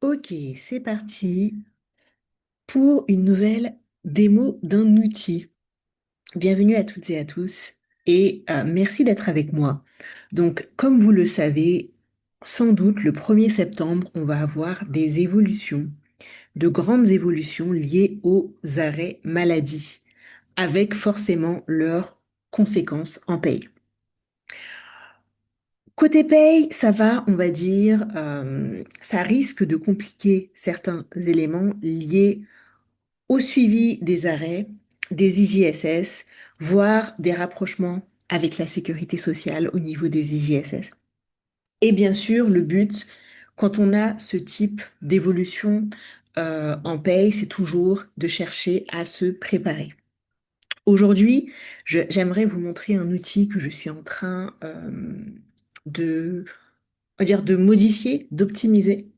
Ok, c'est parti pour une nouvelle démo d'un outil. Bienvenue à toutes et à tous et merci d'être avec moi. Donc, comme vous le savez, sans doute le 1er septembre, on va avoir des évolutions, de grandes évolutions liées aux arrêts maladie, avec forcément leurs conséquences en paye. Côté paye, ça va, on va dire, ça risque de compliquer certains éléments liés au suivi des arrêts, des IJSS, voire des rapprochements avec la sécurité sociale au niveau des IJSS. Et bien sûr, le but, quand on a ce type d'évolution en paye, c'est toujours de chercher à se préparer. Aujourd'hui, j'aimerais vous montrer un outil que je suis en train de, on va dire, de modifier, d'optimiser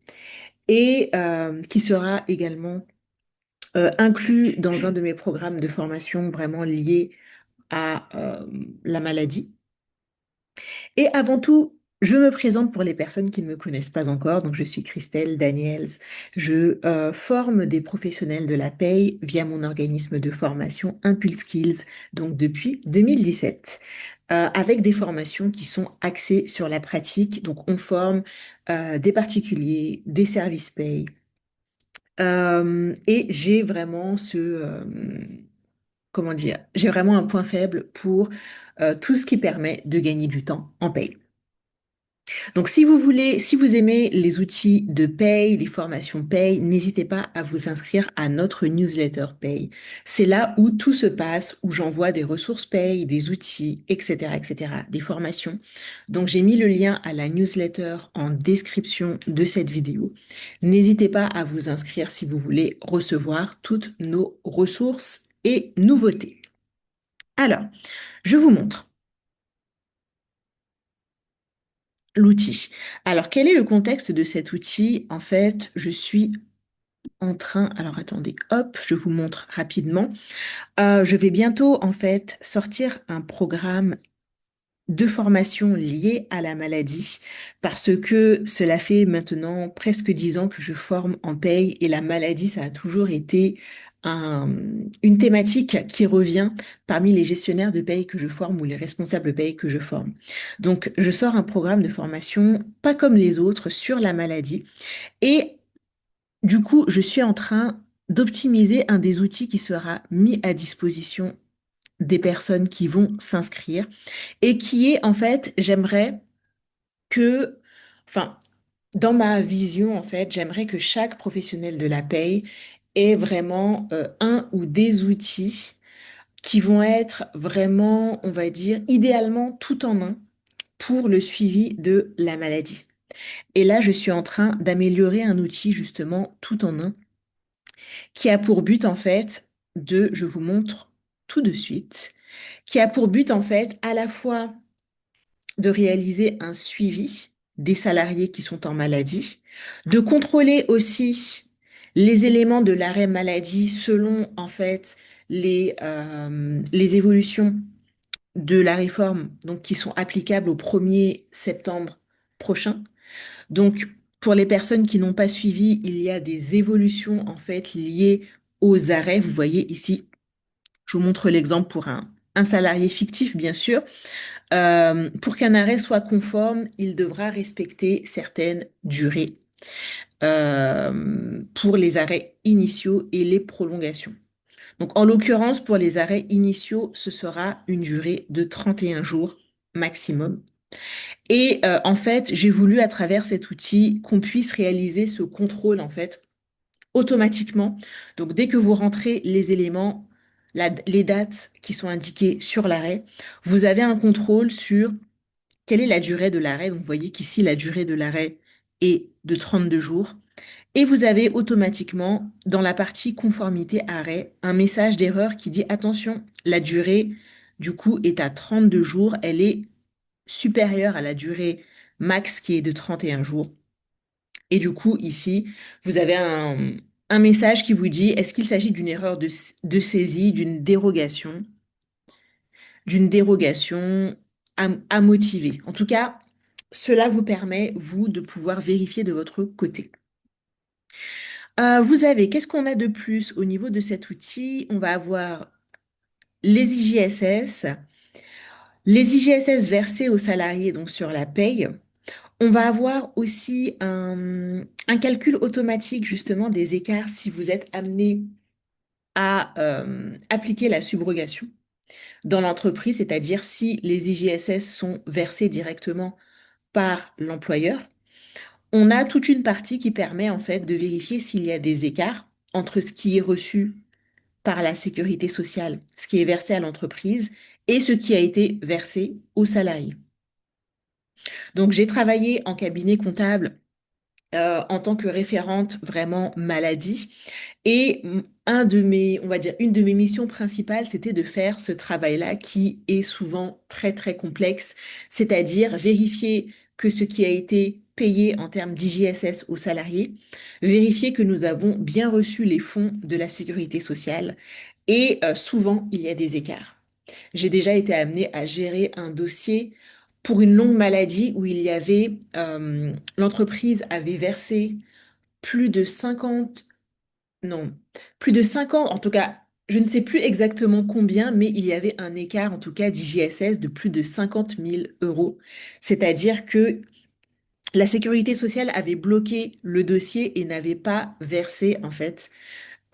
et qui sera également inclus dans un de mes programmes de formation vraiment liés à la maladie. Et avant tout, je me présente pour les personnes qui ne me connaissent pas encore. Donc, je suis Christelle Daniels. Je forme des professionnels de la paye via mon organisme de formation Impulse Skills, donc depuis 2017. Avec des formations qui sont axées sur la pratique. Donc, on forme des particuliers, des services paye, et j'ai vraiment comment dire, j'ai vraiment un point faible pour tout ce qui permet de gagner du temps en paye. Donc, si vous voulez, si vous aimez les outils de paye, les formations paye, n'hésitez pas à vous inscrire à notre newsletter paye. C'est là où tout se passe, où j'envoie des ressources paye, des outils, etc., etc., des formations. Donc, j'ai mis le lien à la newsletter en description de cette vidéo. N'hésitez pas à vous inscrire si vous voulez recevoir toutes nos ressources et nouveautés. Alors, je vous montre l'outil. Alors, quel est le contexte de cet outil? En fait, je suis en train, alors attendez, hop, je vous montre rapidement. Je vais bientôt, en fait, sortir un programme de formation lié à la maladie parce que cela fait maintenant presque 10 ans que je forme en paye et la maladie, ça a toujours été une thématique qui revient parmi les gestionnaires de paye que je forme ou les responsables de paye que je forme. Donc, je sors un programme de formation pas comme les autres sur la maladie et du coup, je suis en train d'optimiser un des outils qui sera mis à disposition des personnes qui vont s'inscrire et qui est en fait, j'aimerais que, enfin, dans ma vision, en fait, j'aimerais que chaque professionnel de la paye ait vraiment un ou des outils qui vont être vraiment, on va dire, idéalement tout en un pour le suivi de la maladie. Et là, je suis en train d'améliorer un outil justement tout en un qui a pour but en fait je vous montre tout de suite, qui a pour but en fait à la fois de réaliser un suivi des salariés qui sont en maladie, de contrôler aussi les éléments de l'arrêt maladie selon en fait les évolutions de la réforme donc qui sont applicables au 1er septembre prochain. Donc pour les personnes qui n'ont pas suivi, il y a des évolutions en fait liées aux arrêts. Vous voyez ici, je vous montre l'exemple pour un salarié fictif, bien sûr. Pour qu'un arrêt soit conforme, il devra respecter certaines durées pour les arrêts initiaux et les prolongations. Donc, en l'occurrence, pour les arrêts initiaux, ce sera une durée de 31 jours maximum. Et en fait, j'ai voulu à travers cet outil qu'on puisse réaliser ce contrôle en fait automatiquement. Donc, dès que vous rentrez les éléments, les dates qui sont indiquées sur l'arrêt, vous avez un contrôle sur quelle est la durée de l'arrêt. Donc, vous voyez qu'ici, la durée de l'arrêt est de 32 jours. Et vous avez automatiquement, dans la partie conformité arrêt, un message d'erreur qui dit attention, la durée, du coup, est à 32 jours. Elle est supérieure à la durée max qui est de 31 jours. Et du coup, ici, vous avez un message qui vous dit est-ce qu'il s'agit d'une erreur de saisie, d'une dérogation à motiver. En tout cas, cela vous permet, vous, de pouvoir vérifier de votre côté. Vous avez, qu'est-ce qu'on a de plus au niveau de cet outil? On va avoir les IJSS, les IJSS versés aux salariés, donc sur la paye. On va avoir aussi un calcul automatique justement des écarts si vous êtes amené à appliquer la subrogation dans l'entreprise, c'est-à-dire si les IJSS sont versés directement par l'employeur. On a toute une partie qui permet en fait de vérifier s'il y a des écarts entre ce qui est reçu par la sécurité sociale, ce qui est versé à l'entreprise et ce qui a été versé aux salariés. Donc j'ai travaillé en cabinet comptable en tant que référente vraiment maladie. Et on va dire, une de mes missions principales, c'était de faire ce travail-là qui est souvent très, très complexe, c'est-à-dire vérifier que ce qui a été payé en termes d'IJSS aux salariés, vérifier que nous avons bien reçu les fonds de la sécurité sociale. Et souvent, il y a des écarts. J'ai déjà été amenée à gérer un dossier pour une longue maladie où il y avait, l'entreprise avait versé plus de 50, non, plus de 50, en tout cas, je ne sais plus exactement combien, mais il y avait un écart, en tout cas, d'IJSS de plus de 50 000 euros. C'est-à-dire que la sécurité sociale avait bloqué le dossier et n'avait pas versé, en fait,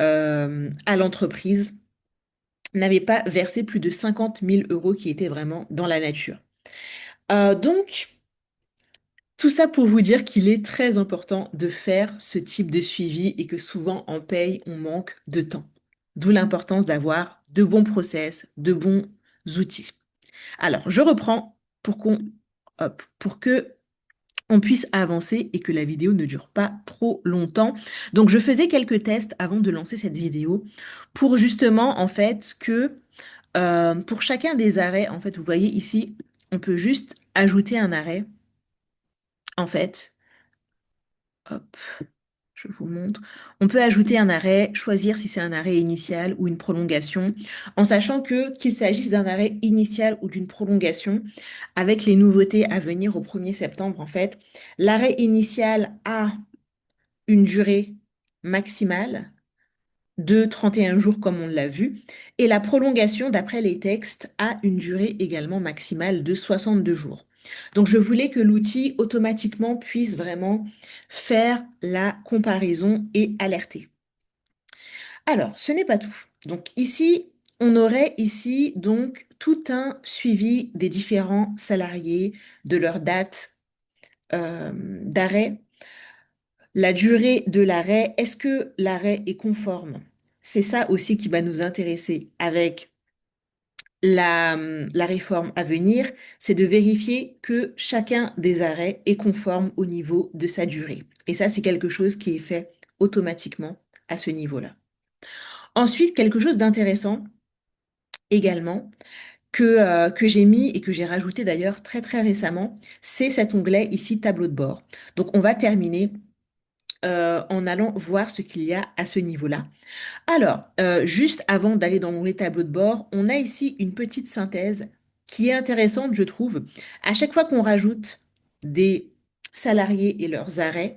à l'entreprise, n'avait pas versé plus de 50 000 euros qui étaient vraiment dans la nature. Donc, tout ça pour vous dire qu'il est très important de faire ce type de suivi et que souvent en paye, on manque de temps. D'où l'importance d'avoir de bons process, de bons outils. Alors, je reprends pour que on puisse avancer et que la vidéo ne dure pas trop longtemps. Donc, je faisais quelques tests avant de lancer cette vidéo pour justement, en fait, que pour chacun des arrêts, en fait, vous voyez ici, on peut juste ajouter un arrêt, en fait. Hop. Je vous montre. On peut ajouter un arrêt, choisir si c'est un arrêt initial ou une prolongation, en sachant que qu'il s'agisse d'un arrêt initial ou d'une prolongation, avec les nouveautés à venir au 1er septembre, en fait, l'arrêt initial a une durée maximale de 31 jours comme on l'a vu, et la prolongation, d'après les textes, a une durée également maximale de 62 jours. Donc je voulais que l'outil automatiquement puisse vraiment faire la comparaison et alerter. Alors, ce n'est pas tout. Donc ici, on aurait ici donc tout un suivi des différents salariés, de leur date d'arrêt, la durée de l'arrêt, est-ce que l'arrêt est conforme? C'est ça aussi qui va nous intéresser avec la réforme à venir, c'est de vérifier que chacun des arrêts est conforme au niveau de sa durée. Et ça, c'est quelque chose qui est fait automatiquement à ce niveau-là. Ensuite, quelque chose d'intéressant également que j'ai mis et que j'ai rajouté d'ailleurs très très récemment, c'est cet onglet ici, tableau de bord. Donc, on va terminer en allant voir ce qu'il y a à ce niveau-là. Alors, juste avant d'aller dans l'onglet tableau de bord, on a ici une petite synthèse qui est intéressante, je trouve. À chaque fois qu'on rajoute des salariés et leurs arrêts,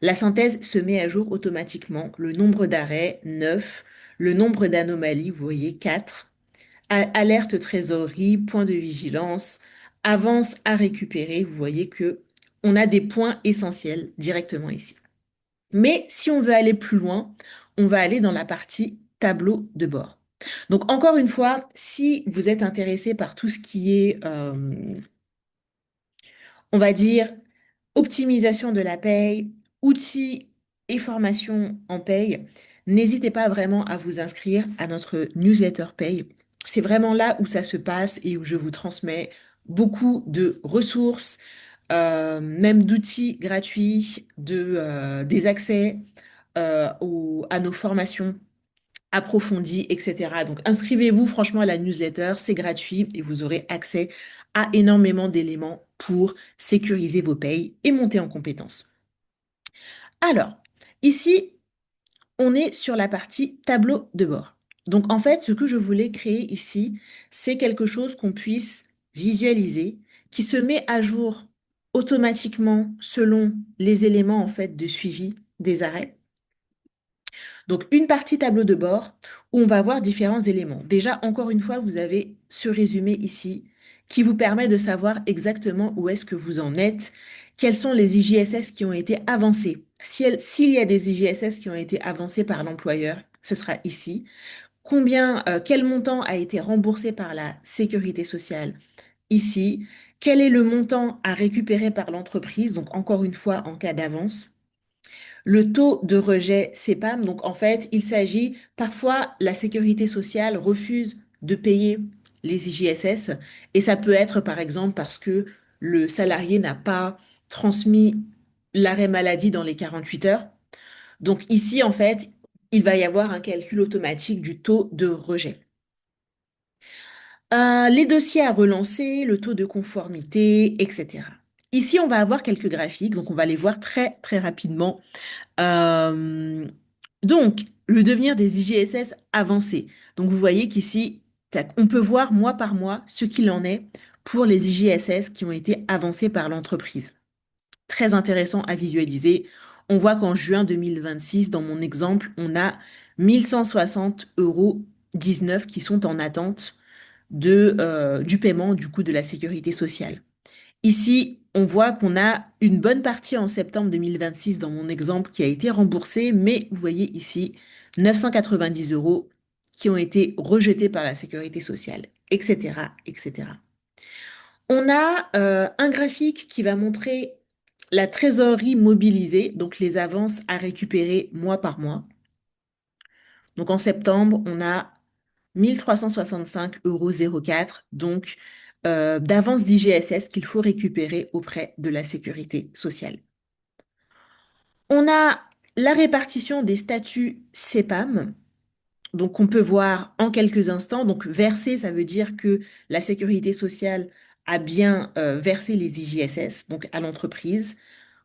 la synthèse se met à jour automatiquement. Le nombre d'arrêts, 9. Le nombre d'anomalies, vous voyez, 4. Alerte trésorerie, point de vigilance, avance à récupérer. Vous voyez que on a des points essentiels directement ici. Mais si on veut aller plus loin, on va aller dans la partie tableau de bord. Donc encore une fois, si vous êtes intéressé par tout ce qui est, on va dire, optimisation de la paye, outils et formation en paye, n'hésitez pas vraiment à vous inscrire à notre newsletter paye. C'est vraiment là où ça se passe et où je vous transmets beaucoup de ressources, même d'outils gratuits, des accès à nos formations approfondies, etc. Donc inscrivez-vous franchement à la newsletter, c'est gratuit et vous aurez accès à énormément d'éléments pour sécuriser vos payes et monter en compétences. Alors, ici, on est sur la partie tableau de bord. Donc en fait, ce que je voulais créer ici, c'est quelque chose qu'on puisse visualiser, qui se met à jour automatiquement selon les éléments en fait de suivi des arrêts. Donc, une partie tableau de bord où on va voir différents éléments. Déjà, encore une fois, vous avez ce résumé ici qui vous permet de savoir exactement où est-ce que vous en êtes, quels sont les IJSS qui ont été avancés. S'il y a des IJSS qui ont été avancés par l'employeur, ce sera ici. Quel montant a été remboursé par la sécurité sociale ici. Quel est le montant à récupérer par l'entreprise, donc encore une fois en cas d'avance. Le taux de rejet CEPAM, donc en fait, il s'agit, parfois, la sécurité sociale refuse de payer les IJSS et ça peut être par exemple parce que le salarié n'a pas transmis l'arrêt maladie dans les 48 heures. Donc ici, en fait, il va y avoir un calcul automatique du taux de rejet. Les dossiers à relancer, le taux de conformité, etc. Ici, on va avoir quelques graphiques, donc on va les voir très très rapidement. Euh, donc, le devenir des IGSS avancés. Donc, vous voyez qu'ici, tac, on peut voir mois par mois ce qu'il en est pour les IGSS qui ont été avancés par l'entreprise. Très intéressant à visualiser. On voit qu'en juin 2026, dans mon exemple, on a 1160,19 € qui sont en attente du paiement du coût de la sécurité sociale. Ici, on voit qu'on a une bonne partie en septembre 2026 dans mon exemple qui a été remboursée, mais vous voyez ici 990 € qui ont été rejetés par la sécurité sociale, etc., etc. On a un graphique qui va montrer la trésorerie mobilisée, donc les avances à récupérer mois par mois. Donc en septembre, on a 1365,04 € donc d'avance d'IGSS qu'il faut récupérer auprès de la sécurité sociale. On a la répartition des statuts CEPAM, donc qu'on peut voir en quelques instants. Donc verser, ça veut dire que la sécurité sociale a bien versé les IJSS, donc à l'entreprise.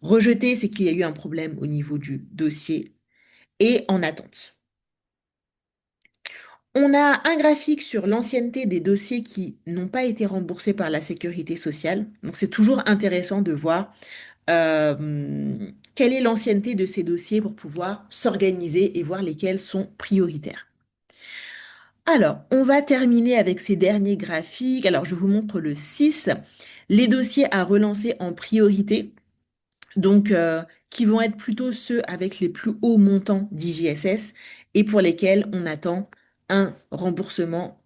Rejeter, c'est qu'il y a eu un problème au niveau du dossier et en attente. On a un graphique sur l'ancienneté des dossiers qui n'ont pas été remboursés par la sécurité sociale. Donc c'est toujours intéressant de voir quelle est l'ancienneté de ces dossiers pour pouvoir s'organiser et voir lesquels sont prioritaires. Alors, on va terminer avec ces derniers graphiques. Alors, je vous montre le 6, les dossiers à relancer en priorité, donc qui vont être plutôt ceux avec les plus hauts montants d'IJSS et pour lesquels on attend un remboursement,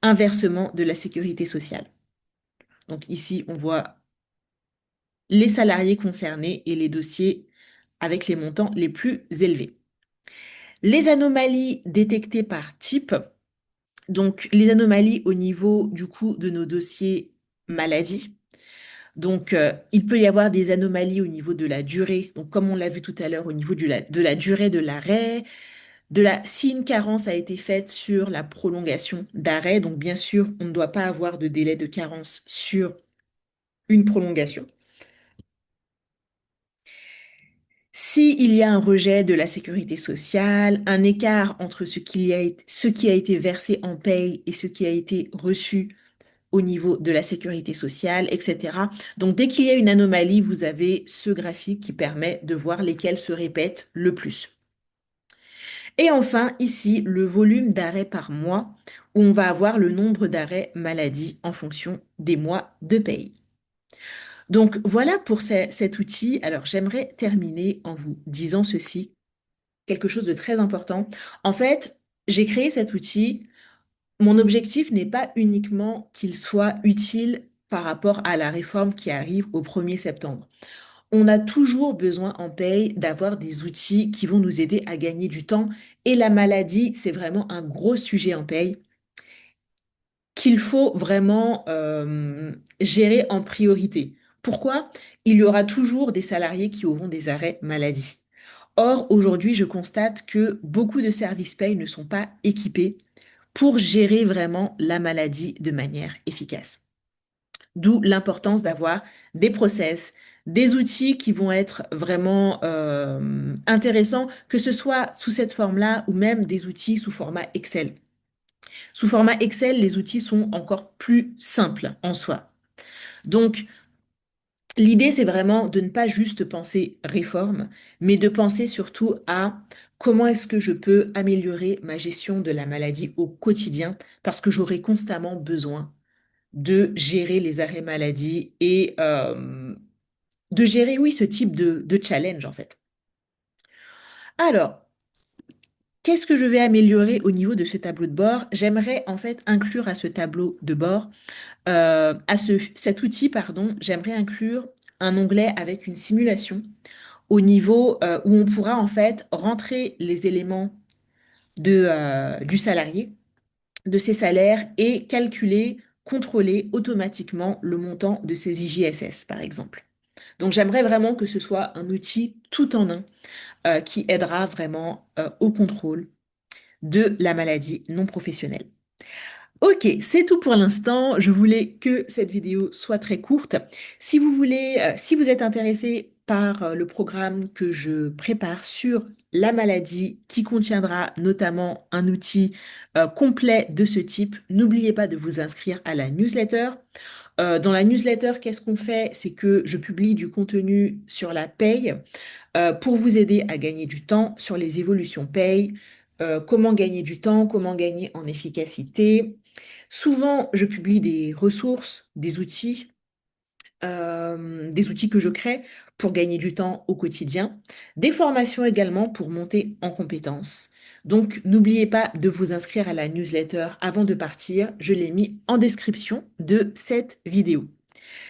un versement de la sécurité sociale. Donc ici, on voit les salariés concernés et les dossiers avec les montants les plus élevés. Les anomalies détectées par type, donc les anomalies au niveau du coup de nos dossiers maladie. Donc, il peut y avoir des anomalies au niveau de la durée, donc comme on l'a vu tout à l'heure, au niveau de la durée de l'arrêt, si une carence a été faite sur la prolongation d'arrêt, donc bien sûr, on ne doit pas avoir de délai de carence sur une prolongation. S'il y a un rejet de la sécurité sociale, un écart entre ce qui a été versé en paye et ce qui a été reçu au niveau de la sécurité sociale, etc. Donc, dès qu'il y a une anomalie, vous avez ce graphique qui permet de voir lesquels se répètent le plus. Et enfin, ici, le volume d'arrêts par mois, où on va avoir le nombre d'arrêts maladie en fonction des mois de paye. Donc voilà pour cet outil. Alors j'aimerais terminer en vous disant ceci, quelque chose de très important. En fait, j'ai créé cet outil. Mon objectif n'est pas uniquement qu'il soit utile par rapport à la réforme qui arrive au 1er septembre. On a toujours besoin en paye d'avoir des outils qui vont nous aider à gagner du temps. Et la maladie, c'est vraiment un gros sujet en paye qu'il faut vraiment gérer en priorité. Pourquoi? Il y aura toujours des salariés qui auront des arrêts maladie. Or, aujourd'hui, je constate que beaucoup de services paye ne sont pas équipés pour gérer vraiment la maladie de manière efficace. D'où l'importance d'avoir des process, des outils qui vont être vraiment intéressants, que ce soit sous cette forme-là ou même des outils sous format Excel. Sous format Excel, les outils sont encore plus simples en soi. Donc, L'idée, c'est vraiment de ne pas juste penser réforme, mais de penser surtout à comment est-ce que je peux améliorer ma gestion de la maladie au quotidien, parce que j'aurai constamment besoin de gérer les arrêts maladie et de gérer, oui, ce type de challenge, en fait. Alors, qu'est-ce que je vais améliorer au niveau de ce tableau de bord? J'aimerais en fait inclure à ce tableau de bord, cet outil, pardon, j'aimerais inclure un onglet avec une simulation au niveau où on pourra en fait rentrer les éléments du salarié, de ses salaires et calculer, contrôler automatiquement le montant de ses IJSS, par exemple. Donc j'aimerais vraiment que ce soit un outil tout en un qui aidera vraiment au contrôle de la maladie non professionnelle. Ok, c'est tout pour l'instant. Je voulais que cette vidéo soit très courte. Si vous voulez, si vous êtes intéressé par le programme que je prépare sur la maladie, qui contiendra notamment un outil complet de ce type, n'oubliez pas de vous inscrire à la newsletter. Dans la newsletter, qu'est-ce qu'on fait? C'est que je publie du contenu sur la paye pour vous aider à gagner du temps sur les évolutions paye, comment gagner du temps, comment gagner en efficacité. Souvent, je publie des ressources, des outils que je crée pour gagner du temps au quotidien, des formations également pour monter en compétences. Donc, n'oubliez pas de vous inscrire à la newsletter avant de partir. Je l'ai mis en description de cette vidéo.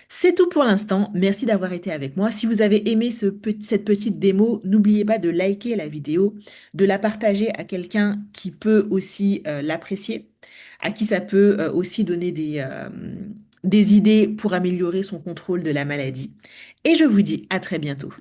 C'est tout pour l'instant. Merci d'avoir été avec moi. Si vous avez aimé cette petite démo, n'oubliez pas de liker la vidéo, de la partager à quelqu'un qui peut aussi l'apprécier, à qui ça peut aussi donner des idées pour améliorer son contrôle de la maladie. Et je vous dis à très bientôt.